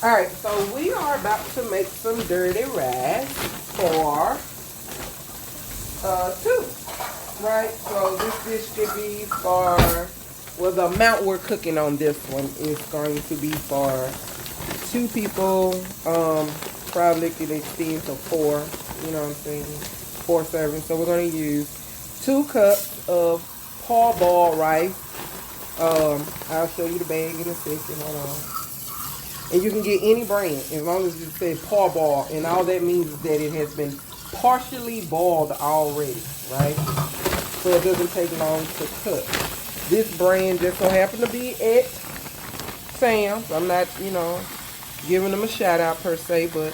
Alright, so we are about to make some dirty rice for two. Right? So this dish should be for, well, the amount we're cooking on this one is going to be for two people. Probably could extend to four, you know what I'm saying? 4 servings. So we're going to use 2 cups of parboiled rice. I'll show you the bag in a second. Hold on. And you can get any brand as long as it says parboiled. And all that means is that it has been partially boiled already, right? So it doesn't take long to cook. This brand just so happened to be at Sam's. I'm not, giving them a shout out per se, but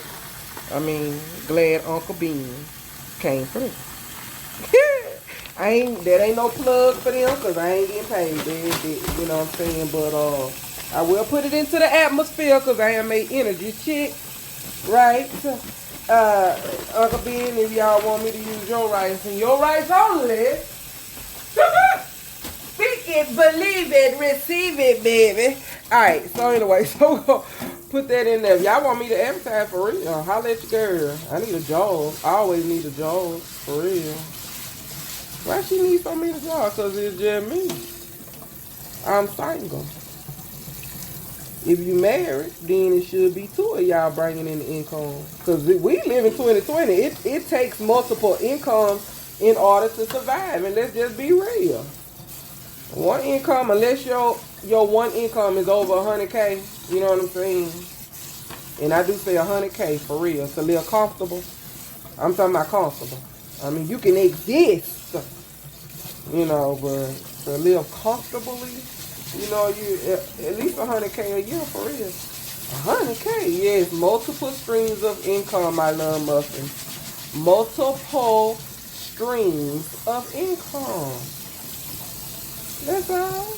I mean, glad Uncle Bean came through. That ain't no plug for them because I ain't getting paid. You know what I'm saying? But I will put it into the atmosphere because I am a energy chick, right? Uncle Ben, if y'all want me to use your rice and your rice only, speak it, believe it, receive it, baby. All right. So anyway, so we're gonna put that in there. If y'all want me to advertise for real, holla at your girl. I need a job. I always need a job for real. Why she need so many jobs? Because it's just me. I'm single. If you married, then it should be 2 of y'all bringing in the income. Because we live in 2020. It takes multiple incomes in order to survive. And let's just be real. One income, unless your one income is over 100K, you know what I'm saying? And I do say 100K for real. To live comfortable. I'm talking about comfortable. I mean, you can exist. But to live comfortably, you at least 100K a year for real. 100K, yes. Multiple streams of income, my love muffins. Multiple streams of income. That's all.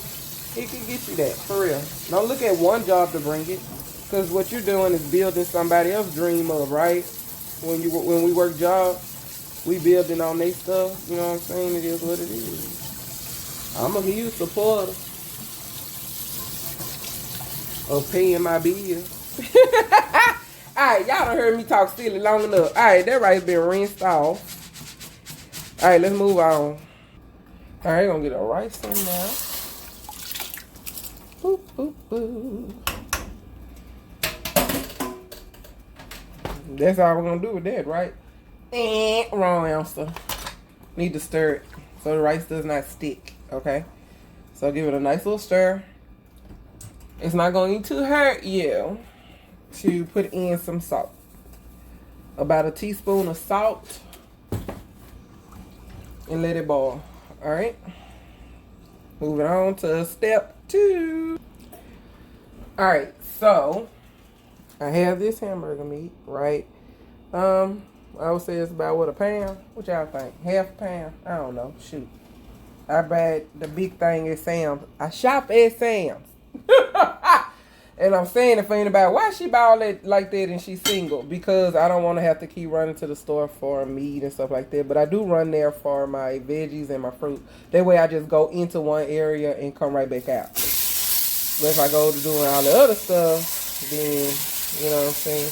It can get you that, for real. Don't look at one job to bring it. Because what you're doing is building somebody else's dream up, right? When we work jobs, we building on their stuff. You know what I'm saying? It is what it is. I'm a huge supporter of paying my bills. Alright, y'all done heard me talk silly long enough. Alright, that rice been rinsed off. Alright, let's move on. Alright, gonna get a rice in there. Boop, boop, boop. That's all we're gonna do with that, right? Wrong answer. Need to stir it so the rice does not stick, okay? So give it a nice little stir. It's not going to hurt you to put in some salt. About a teaspoon of salt. And let it boil, alright? Moving on to step 2. Alright, so I have this hamburger meat, right? I would say it's about, what, a pound? What y'all think? Half a pound? I don't know. Shoot. I buy the big thing at Sam's. I shop at Sam's. And I'm saying it for anybody, why she buy all that like that and she's single? Because I don't want to have to keep running to the store for meat and stuff like that. But I do run there for my veggies and my fruit. That way I just go into one area and come right back out. But if I go to doing all the other stuff, then, you know what I'm saying?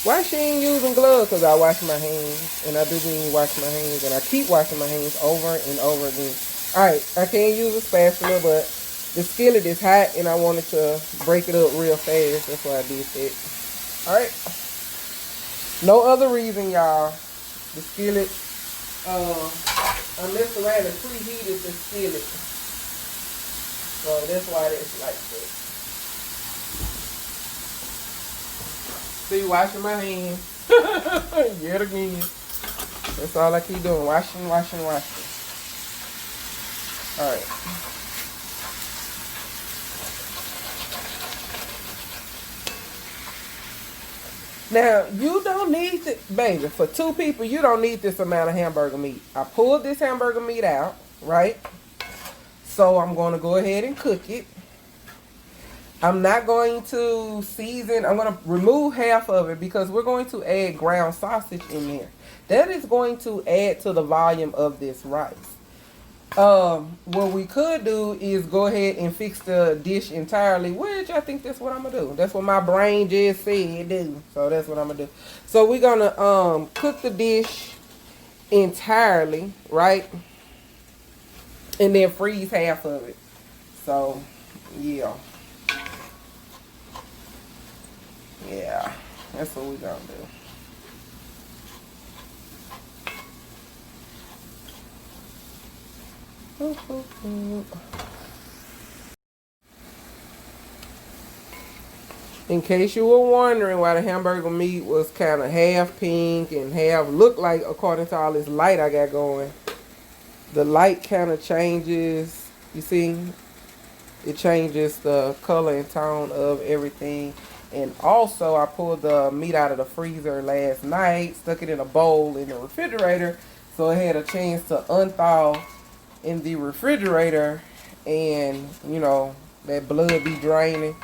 Why she ain't using gloves? Because I wash my hands. And I do mean wash my hands. And I keep washing my hands over and over again. Alright, I can't use a spatula, but the skillet is hot and I wanted to break it up real fast. That's why I did that. Alright. No other reason, y'all. The skillet, unless the way it's preheated, the skillet. So that's why it's like that. See, washing my hands. Yet again. That's all I keep doing. Washing, washing, washing. Alright. Now, you don't need it, baby. For 2 people, you don't need this amount of hamburger meat. I pulled this hamburger meat out, right? So I'm going to go ahead and cook it. I'm not going to season. I'm going to remove half of it because we're going to add ground sausage in there. That is going to add to the volume of this rice. What we could do is go ahead and fix the dish entirely, which I think that's what I'm gonna do. That's what my brain just said do. So that's what I'm gonna do. So we're gonna cook the dish entirely, right? And then freeze half of it. So yeah. Yeah. That's what we're gonna do. In case you were wondering why the hamburger meat was kind of half pink and half looked like, according to all this light I got going, the light kind of changes. You see, it changes the color and tone of everything. And also, I pulled the meat out of the freezer last night, stuck it in a bowl in the refrigerator, so it had a chance to unthaw in the refrigerator, and you know that blood be draining,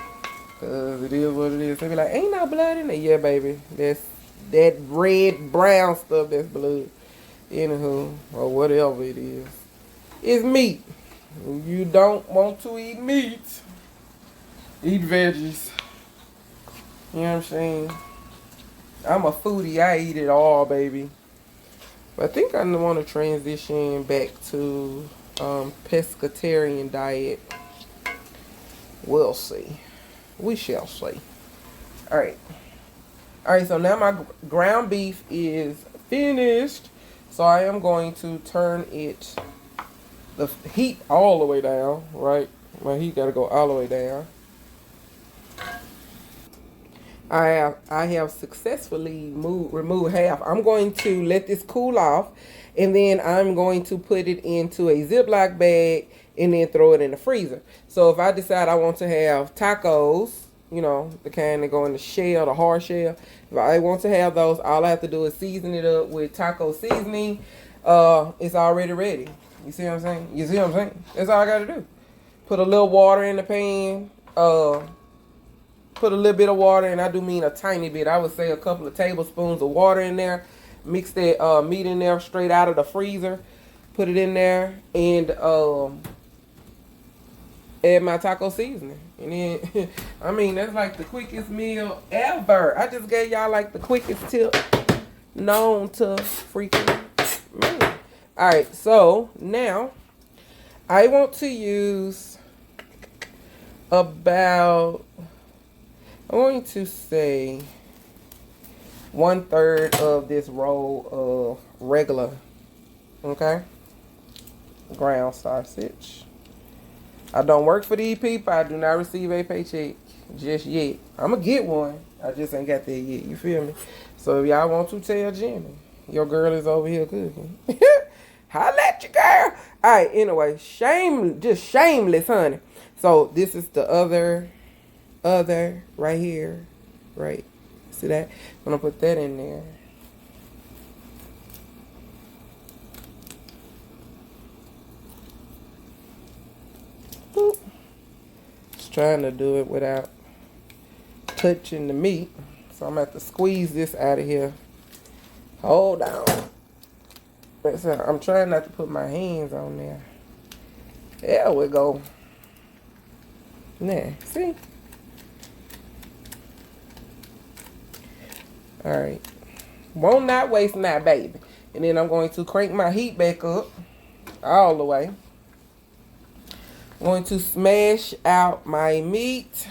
cause it is what it is. They be like, "Ain't no blood in it." Yeah, baby, that's that red brown stuff. That's blood. Anywho, or whatever it is, it's meat. If you don't want to eat meat, eat veggies. You know what I'm saying? I'm a foodie. I eat it all, baby. But I think I want to transition back to pescatarian diet. We'll see. We shall see. All right. All right. So now my ground beef is finished. So I am going to turn it, the heat all the way down. Right. My heat got to go all the way down. I have successfully removed half. I'm going to let this cool off, and then I'm going to put it into a Ziploc bag and then throw it in the freezer. So if I decide I want to have tacos, you know, the kind that go in the shell, the hard shell, if I want to have those, all I have to do is season it up with taco seasoning. It's already ready. You see what I'm saying? You see what I'm saying? That's all I got to do. Put a little water in the pan. Put a little bit of water, and I do mean a tiny bit. I would say a couple of tablespoons of water in there. Mix that meat in there straight out of the freezer. Put it in there, and add my taco seasoning. And then, I mean, that's like the quickest meal ever. I just gave y'all like the quickest tip known to freaking me. All right, so now I want to use about, I'm going to say 1/3 of this roll of regular, okay, ground sausage. I don't work for these people. I do not receive a paycheck just yet. I'm going to get one. I just ain't got that yet. You feel me? So if y'all want to tell Jimmy, your girl is over here cooking. Holla at your girl. All right, anyway, just shameless, honey. So this is the other right here, right? See that? I'm gonna put that in there. Boop. Just trying to do it without touching the meat, so I'm gonna have to squeeze this out of here. Hold on. I'm trying not to put my hands on there. There we go. There, see? Alright. Won't not waste not, baby. And then I'm going to crank my heat back up all the way. I'm going to smash out my meat.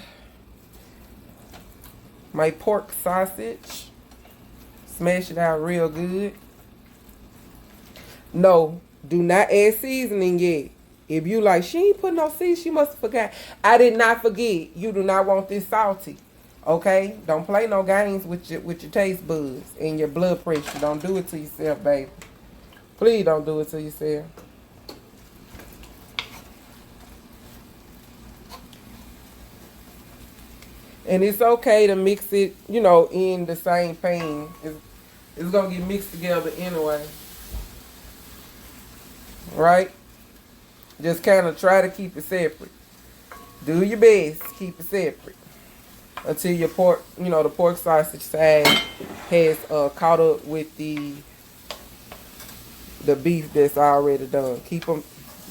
My pork sausage. Smash it out real good. No, do not add seasoning yet. If you like, she ain't put no seasoning, she must have forgot. I did not forget. You do not want this salty. Okay? Don't play no games with your taste buds and your blood pressure. Don't do it to yourself, baby. Please don't do it to yourself. And it's okay to mix it, you know, in the same pan. It's going to get mixed together anyway. Right? Just kind of try to keep it separate. Do your best. Keep it separate. Until your pork, you know, the pork sausage side has caught up with the beef that's already done. Keep them,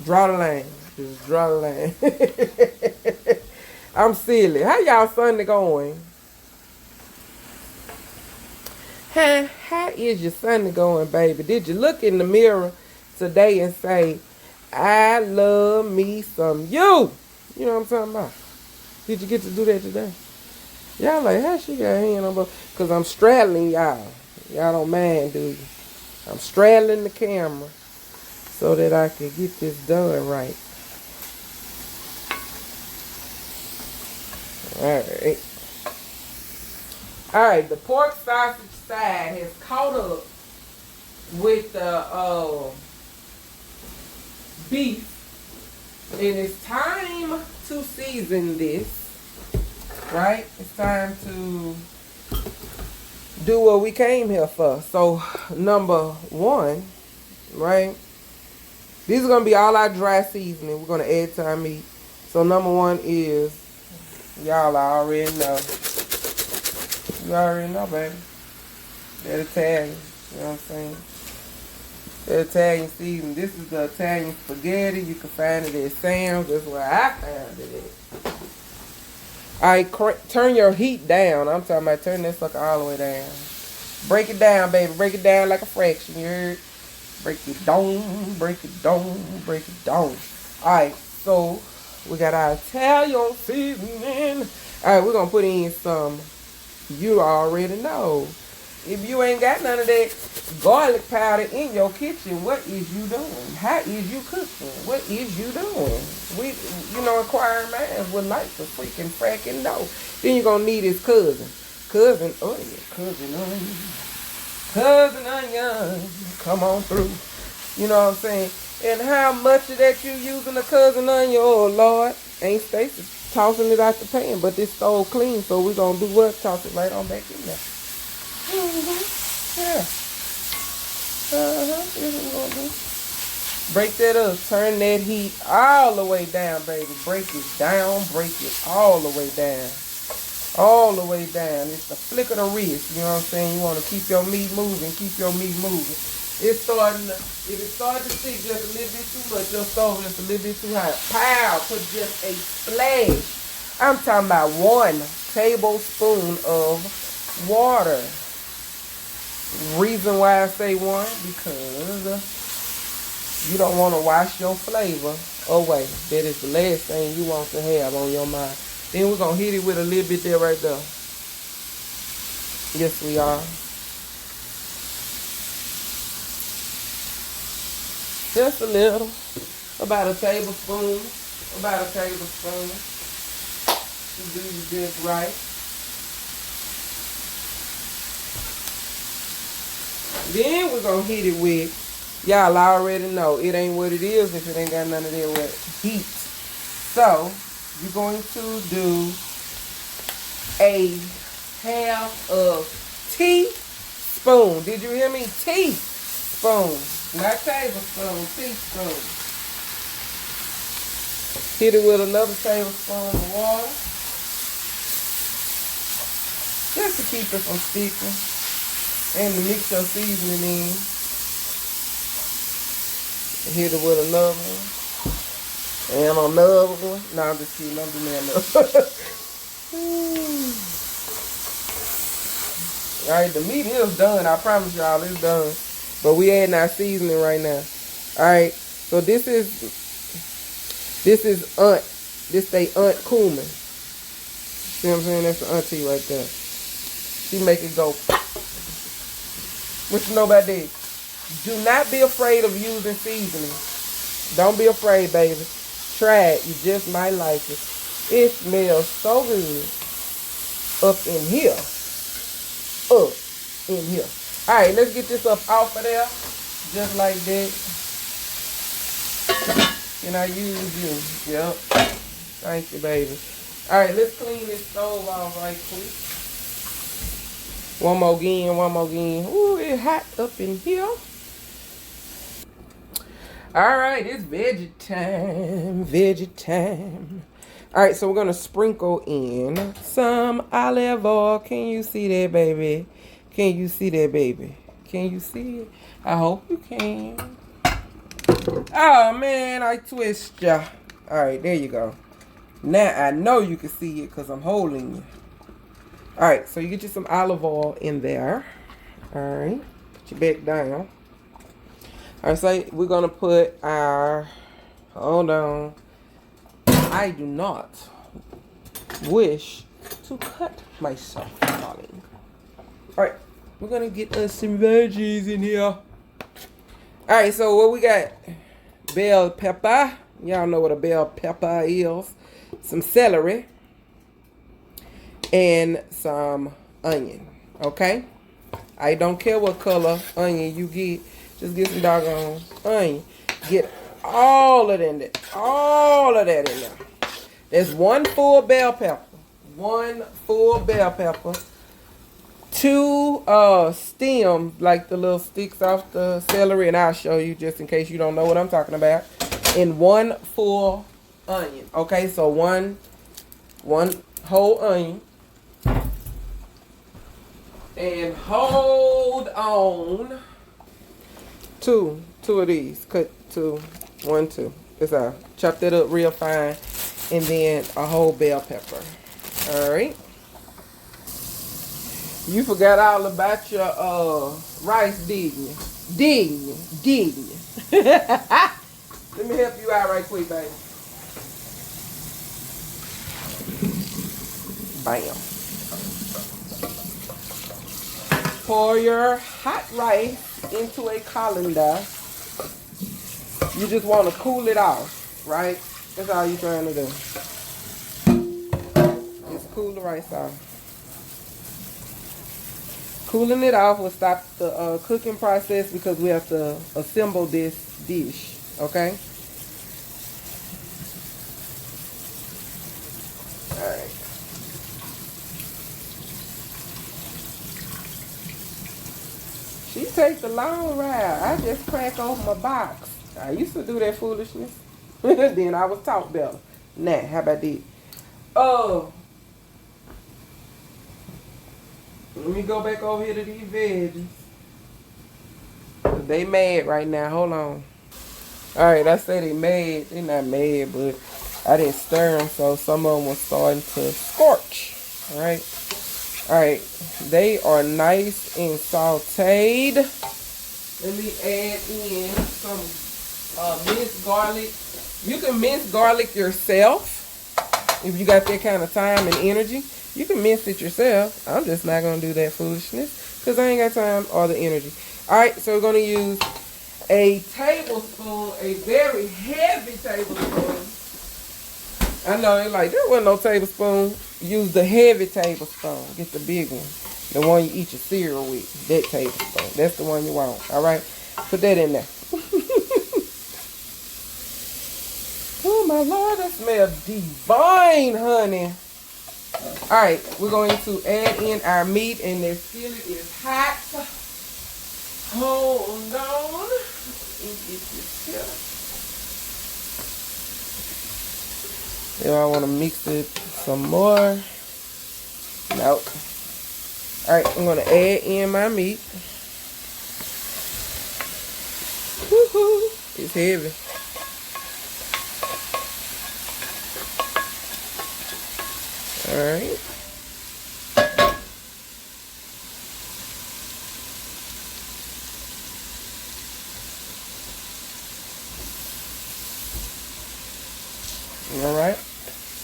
Draw the line. Just draw the line. I'm silly. How y'all Sunday going? How is your Sunday going, baby? Did you look in the mirror today and say, I love me some you? You know what I'm talking about? Did you get to do that today? Y'all like, how she got her hand on both? Because I'm straddling y'all. Y'all don't mind, do you? I'm straddling the camera so that I can get this done right. Alright. Alright, the pork sausage side has caught up with the beef. And it's time to season this. Right? It's time to do what we came here for. So, number one, right? These are going to be all our dry seasoning. We're going to add to our meat. So, number one is, y'all already know. You already know, baby. That Italian. You know what I'm saying? The Italian seasoning. This is the Italian spaghetti. You can find it at Sam's. That's where I found it at. Alright, turn your heat down. I'm talking about turn that sucker all the way down. Break it down, baby. Break it down like a fraction. You heard? Break it down, break it down, break it down. Alright, so we got our Italian seasoning. Alright, we're going to put in some, you already know. If you ain't got none of that garlic powder in your kitchen, what is you doing? How is you cooking? What is you doing? We, inquiring minds would like to freaking fracking know. Then you're going to need his cousin. Cousin onion. Cousin onion. Come on through. You know what I'm saying? And how much of that you using a cousin onion? Oh, Lord. Ain't Stacy tossing it out the pan, but this stove clean, so we're going to do what? Toss it right on back in there. Yeah. Here's what we're going to do. Break that up. Turn that heat all the way down, baby. Break it down. Break it all the way down. All the way down. It's the flick of the wrist. You know what I'm saying? You want to keep your meat moving. Keep your meat moving. It's starting to, if it starts to stick just a little bit too much, your stove just a little bit too hot. Pow! Put just a splash. I'm talking about 1 tablespoon of water. Reason why I say 1, because you don't want to wash your flavor away. That is the last thing you want to have on your mind. Then we're going to hit it with a little bit there right there. Yes, we are. Just a little. About a tablespoon. About a tablespoon. To do this right. Then we're going to hit it with, y'all already know, it ain't what it is if it ain't got none of that with heat. So, you're going to do a half of teaspoon. Did you hear me? Teaspoon. Not tablespoon, teaspoon. Hit it with another tablespoon of water. Just to keep it from sticking. And to mix your seasoning in. Hit it with another one. And another one. No, I'm just kidding. I'm doing that. Alright, the meat is done. I promise y'all it's done. But we adding our seasoning right now. Alright, so this is Aunt. This they Aunt Kuhlman. See what I'm saying? That's the auntie right there. She make it go pop. What you know about that? Do not be afraid of using seasoning. Don't be afraid, baby. Try it. You just might like it. It smells so good up in here. Up in here. Alright, let's get this up off of there. Just like that. And I use you. Yep. Thank you, baby. Alright, let's clean this stove off right quick. One more again, one more again. Ooh, it's hot up in here. Alright, it's veggie time. Veggie time. Alright, so we're going to sprinkle in some olive oil. Can you see that, baby? Can you see that, baby? Can you see it? I hope you can. Oh man, I twist ya. Alright, there you go. Now I know you can see it because I'm holding you. Alright, so you get you some olive oil in there. Alright, put your back down. Alright, so we're gonna put our, hold on. I do not wish to cut myself, darling. Alright, we're gonna get us some veggies in here. Alright, so what we got? Bell pepper. Y'all know what a bell pepper is. Some celery. And some onion. Okay? I don't care what color onion you get. Just get some doggone onion. Get all of that in there. All of that in there. There's one full bell pepper. One full bell pepper. 2 stems, like the little sticks off the celery, and I'll show you just in case you don't know what I'm talking about. And 1 full onion. Okay, so one whole onion. And hold on. Two of these. Cut 2, 1, 2. It's all. Chop that up real fine, and then a whole bell pepper. All right. You forgot all about your rice, didn't you? Didn't you? Let me help you out right quick, baby. Bam. Pour your hot rice into a colander. You just want to cool it off, right? That's all you're trying to do. Just cool the rice off. Cooling it off will stop the cooking process because we have to assemble this dish, okay? Alright. She takes the long ride. I just crack open my box. I used to do that foolishness. Then I was taught better. Nah, how about that? Oh. Let me go back over here to these veggies. They mad right now. Hold on. Alright, I say they mad. They not mad, but I didn't stir them, so some of them were starting to scorch. Alright. Alright. They are nice and sauteed. Let me add in some minced garlic. You can mince garlic yourself if you got that kind of time and energy. You can mince it yourself. I'm just not going to do that foolishness because I ain't got time or the energy. Alright, so we're going to use a tablespoon, a very heavy tablespoon. I know they're like, there wasn't no tablespoon. Use the heavy tablespoon. Get the big one. The one you eat your cereal with. That tablespoon. That's the one you want. Alright? Put that in there. Oh my Lord, that smells divine, honey. Alright, we're going to add in our meat, and the skillet is hot. Hold on. Let me get this here. If I want to mix it some more. Nope. Alright, I'm going to add in my meat. Woohoo! It's heavy. Alright. Alright.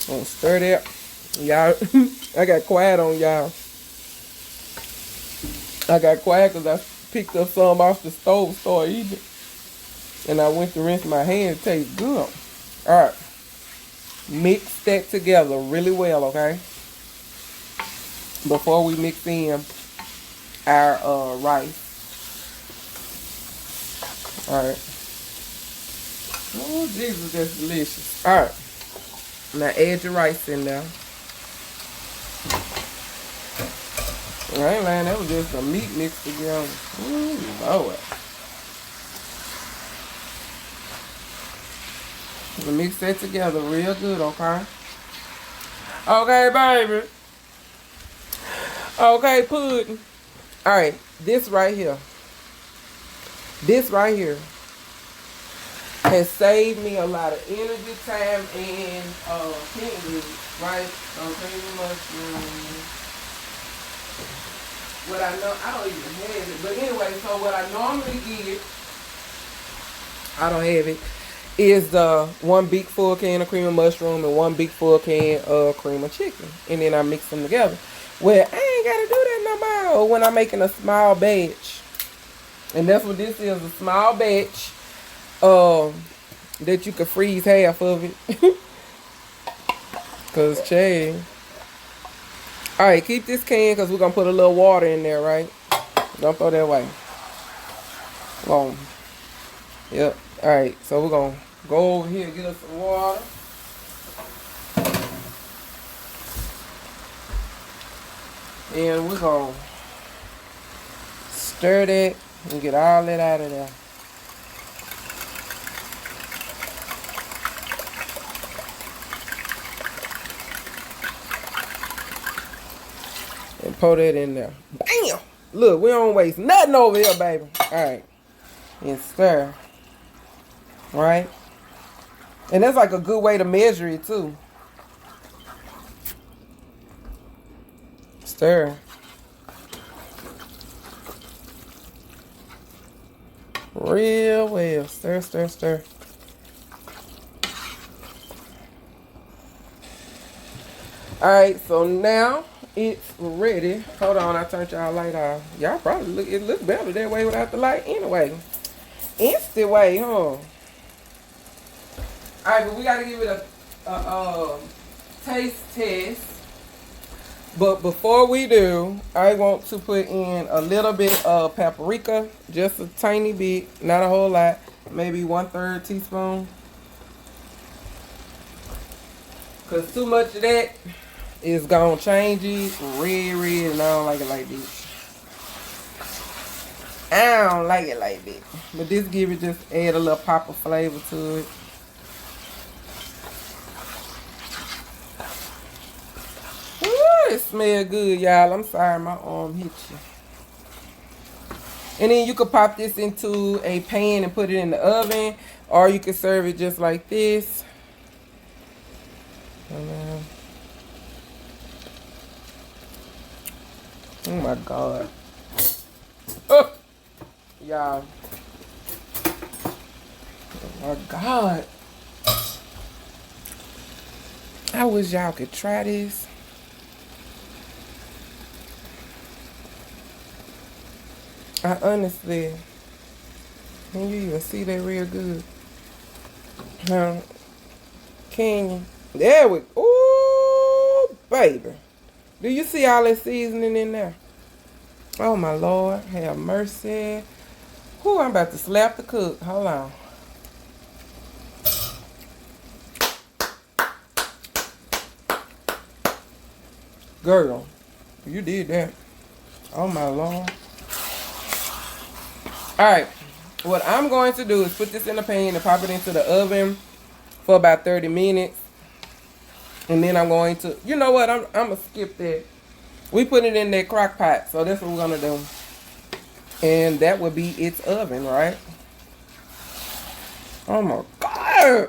I'm gonna stir that. Y'all, I got quiet on y'all. I got quiet because I picked up some off the stove, started eating it. And I went to rinse my hands. It tastes good. Alright. Mix that together really well, okay? Before we mix in our rice. Alright. Oh, Jesus, that's delicious. Alright. Now add your rice in there. I ain't lying, that was just a meat mixed together. Ooh, Lord. Mix that together real good, okay? Okay, baby. Okay, pudding. Alright, this right here. This right here has saved me a lot of energy, time, and cleaning, right? So creamy mushroom. What I know, I don't even have it. But anyway, so what I normally get, I don't have it, is one big full can of cream of mushroom and one big full can of cream of chicken. And then I mix them together. Well, I ain't got to do that no more when I'm making a small batch. And that's what this is, a small batch that you could freeze half of it. Because, Chad. Alright, keep this can because we're going to put a little water in there, right? Don't throw that away. Long. Yep. Alright, so we're going to go over here and get us some water. And we're going to stir that and get all that out of there. And pour that in there. Bam! Look, we don't waste nothing over here, baby. Alright. And stir. Right? And that's like a good way to measure it, too. Stir. Real well. Stir, stir, stir. Alright, so now it's ready. Hold on, I turned y'all light off. Y'all probably look, it looks better that way without the light anyway. Instant way, huh? Alright, but we gotta give it a taste test. But before we do, I want to put in a little bit of paprika, just a tiny bit, not a whole lot, maybe 1/3 teaspoon. Cause too much of that is gonna change it red, and I don't like it like this. I don't like it like that. But this give it, just add a little pop of flavor to it. It smells good, y'all. I'm sorry my arm hit you. And then you could pop this into a pan and put it in the oven, or you could serve it just like this. Oh my God. Oh, y'all. Oh my God. I wish y'all could try this. I honestly, can you even see that real good? Can you? There we go. Ooh, baby. Do you see all that seasoning in there? Oh, my Lord. Have mercy. Whew, I'm about to slap the cook. Hold on. Girl, you did that. Oh, my Lord. Alright, what I'm going to do is put this in the pan and pop it into the oven for about 30 minutes. And then I'm going to, you know what, I'm going to skip that. We put it in that crock pot, so that's what we're going to do. And that would be its oven, right? Oh my God.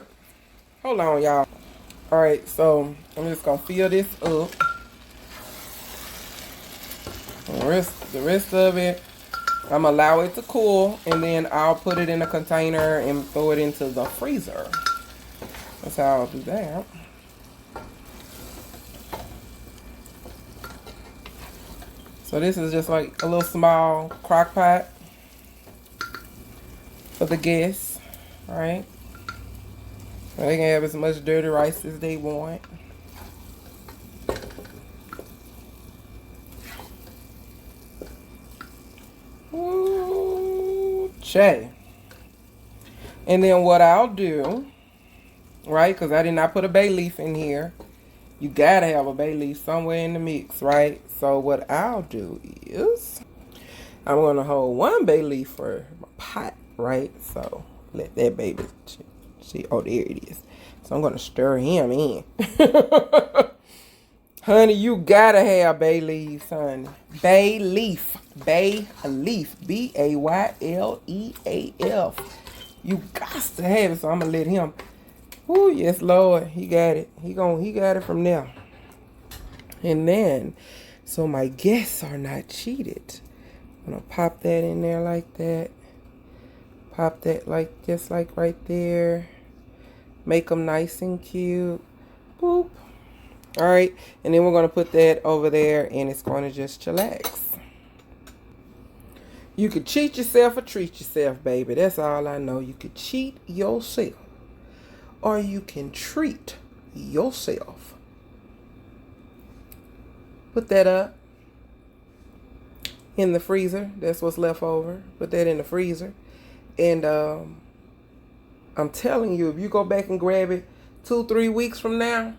Hold on, y'all. Alright, so I'm just going to fill this up. The rest of it, I'm going to allow it to cool, and then I'll put it in a container and throw it into the freezer. That's how I'll do that. So this is just like a little small crock pot for the guests, right? So they can have as much dirty rice as they want. Ooh, Che. And then what I'll do, right, because I did not put a bay leaf in here. You gotta have a bay leaf somewhere in the mix, right? So what I'll do is I'm gonna hold one bay leaf for my pot, right? So let that baby see. Oh, there it is. So I'm gonna stir him in. Honey, you gotta have bay leaves, honey. Bay leaf. Bay leaf. B-A-Y-L-E-A-F. You got to have it. So I'm gonna let him. Oh yes, Lord, he got it. He got it from there. And then, so my guests are not cheated. I'm gonna pop that in there like that. Pop that like just like right there. Make them nice and cute. Boop. All right, and then we're gonna put that over there, and it's gonna just chillax. You could cheat yourself or treat yourself, baby. That's all I know. You could cheat yourself, or you can treat yourself. Put that up in the freezer. That's what's left over. Put that in the freezer. And I'm telling you, if you go back and grab it 2-3 weeks from now,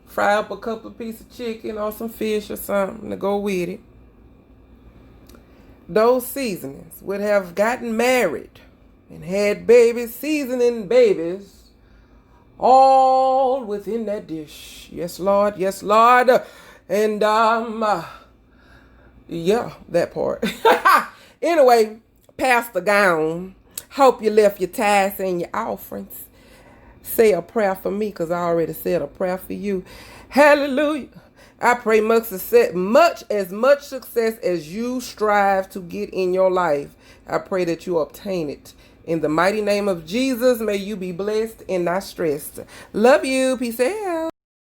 fry up a couple of pieces of chicken or some fish or something to go with it. Those seasonings would have gotten married and had babies, seasoning babies, all within that dish. Yes, Lord. Yes, Lord. And, yeah, that part. Anyway, Pastor Gone. Hope you left your tithes and your offerings. Say a prayer for me, because I already said a prayer for you. Hallelujah. I pray much success as you strive to get in your life. I pray that you obtain it. In the mighty name of Jesus, may you be blessed and not stressed. Love you. Peace out.